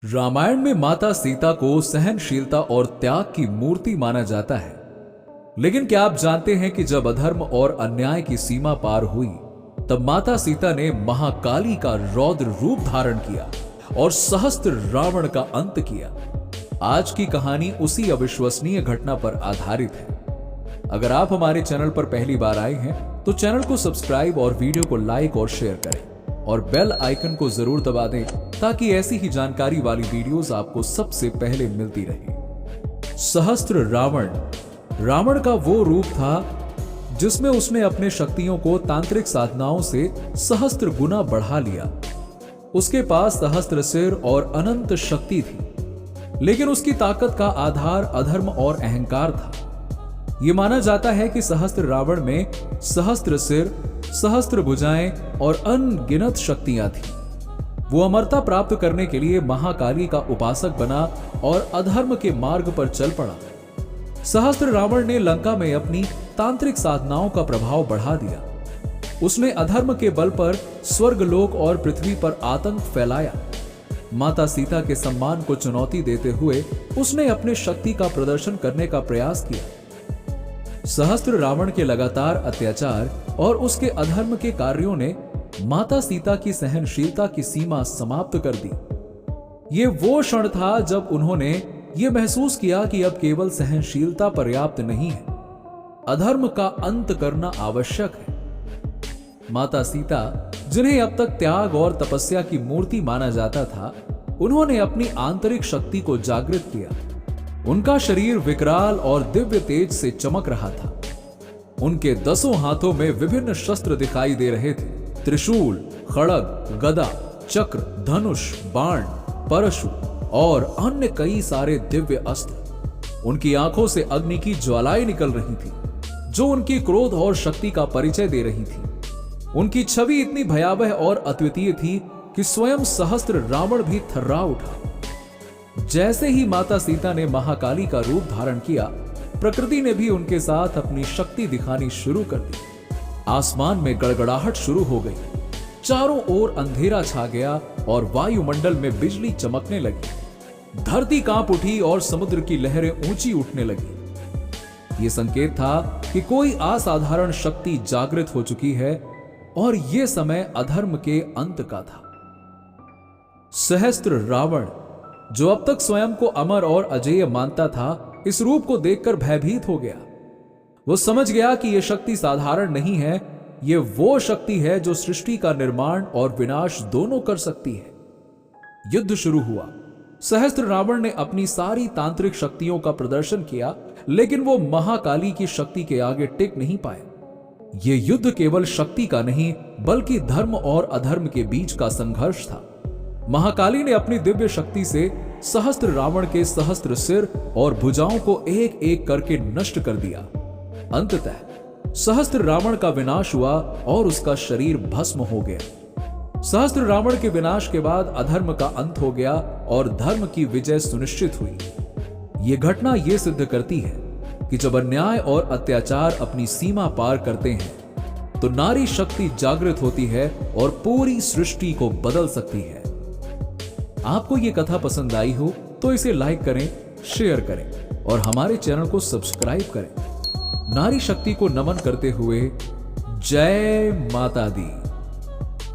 रामायण में माता सीता को सहनशीलता और त्याग की मूर्ति माना जाता है। लेकिन क्या आप जानते हैं कि जब अधर्म और अन्याय की सीमा पार हुई तब माता सीता ने महाकाली का रौद्र रूप धारण किया और सहस्त्र रावण का अंत किया। आज की कहानी उसी अविश्वसनीय घटना पर आधारित है। अगर आप हमारे चैनल पर पहली बार आए हैं तो चैनल को सब्सक्राइब और वीडियो को लाइक और शेयर करें और बेल आइकन को जरूर दबा दें ताकि ऐसी ही जानकारी वाली वीडियोस आपको सबसे पहले मिलती रहे। सहस्त्र रावण का वो रूप था जिसमें उसने अपने शक्तियों को तांत्रिक साधनाओं से सहस्त्र गुना बढ़ा लिया। उसके पास सहस्त्र सिर और अनंत शक्ति थी, लेकिन उसकी ताकत का आधार अधर्म और अहंकार था। यह माना जाता है कि सहस्त्र रावण में सहस्त्र सिर, सहस्त्र भुजाएं और अनगिनत शक्तियां थीं। वो अमरता प्राप्त करने के लिए महाकाली का उपासक बना और अधर्म के मार्ग पर चल पड़ा। सहस्त्र रावण ने लंका में अपनी तांत्रिक साधनाओं का प्रभाव बढ़ा दिया। उसने अधर्म के बल पर स्वर्गलोक और पृथ्वी पर आतंक फैलाया। माता सीता के सम्मान को चुनौती देते हुए उसने अपने शक्ति का प्रदर्शन करने का प्रयास किया। सहस्त्र रावण के लगातार अत्याचार और उसके अधर्म के कार्यों ने माता सीता की सहनशीलता की सीमा समाप्त कर दी। यह वो क्षण था जब उन्होंने यह महसूस किया कि अब केवल सहनशीलता पर्याप्त नहीं है, अधर्म का अंत करना आवश्यक है। माता सीता, जिन्हें अब तक त्याग और तपस्या की मूर्ति माना जाता था, उन्होंने अपनी आंतरिक शक्ति को जागृत किया। उनका शरीर विकराल और दिव्य तेज से चमक रहा था। उनके 10 हाथों में विभिन्न शस्त्र दिखाई दे रहे थे: त्रिशूल, खड़ग, गदा, चक्र, धनुष, बाण, परशु और अन्य कई सारे दिव्य अस्त्र। उनकी आंखों से अग्नि की ज्वालाएं निकल रही थी, जो उनकी क्रोध और शक्ति का परिचय दे रही थी। उनकी छवि इतनी भयावह और अद्वितीय थी कि स्वयं सहस्त्र रावण भी थर्रा उठा। जैसे ही माता सीता ने महाकाली का रूप धारण किया, प्रकृति ने भी उनके साथ अपनी शक्ति दिखानी शुरू कर दी। आसमान में गड़गड़ाहट शुरू हो गई, चारों ओर अंधेरा छा गया और वायुमंडल में बिजली चमकने लगी। धरती कांप उठी और समुद्र की लहरें ऊंची उठने लगी। यह संकेत था कि कोई असाधारण शक्ति जागृत हो चुकी है और यह समय अधर्म के अंत का था। सहस्त्र रावण, जो अब तक स्वयं को अमर और अजेय मानता था, इस रूप को देखकर भयभीत हो गया। वो समझ गया कि यह शक्ति साधारण नहीं है, यह वो शक्ति है जो सृष्टि का निर्माण और विनाश दोनों कर सकती है। युद्ध शुरू हुआ। सहस्त्र रावण ने अपनी सारी तांत्रिक शक्तियों का प्रदर्शन किया, लेकिन वो महाकाली की शक्ति के आगे टिक नहीं पाए। यह युद्ध केवल शक्ति का नहीं, बल्कि धर्म और अधर्म के बीच का संघर्ष था। महाकाली ने अपनी दिव्य शक्ति से सहस्त्र रावण के सहस्त्र सिर और भुजाओं को एक एक करके नष्ट कर दिया। अंततः सहस्त्र रावण का विनाश हुआ और उसका शरीर भस्म हो गया। सहस्त्र रावण के विनाश के बाद अधर्म का अंत हो गया और धर्म की विजय सुनिश्चित हुई। यह घटना यह सिद्ध करती है कि जब अन्याय और अत्याचार अपनी सीमा पार करते हैं तो नारी शक्ति जागृत होती है और पूरी सृष्टि को बदल सकती है। आपको यह कथा पसंद आई हो तो इसे लाइक करें, शेयर करें और हमारे चैनल को सब्सक्राइब करें। नारी शक्ति को नमन करते हुए जय माता दी।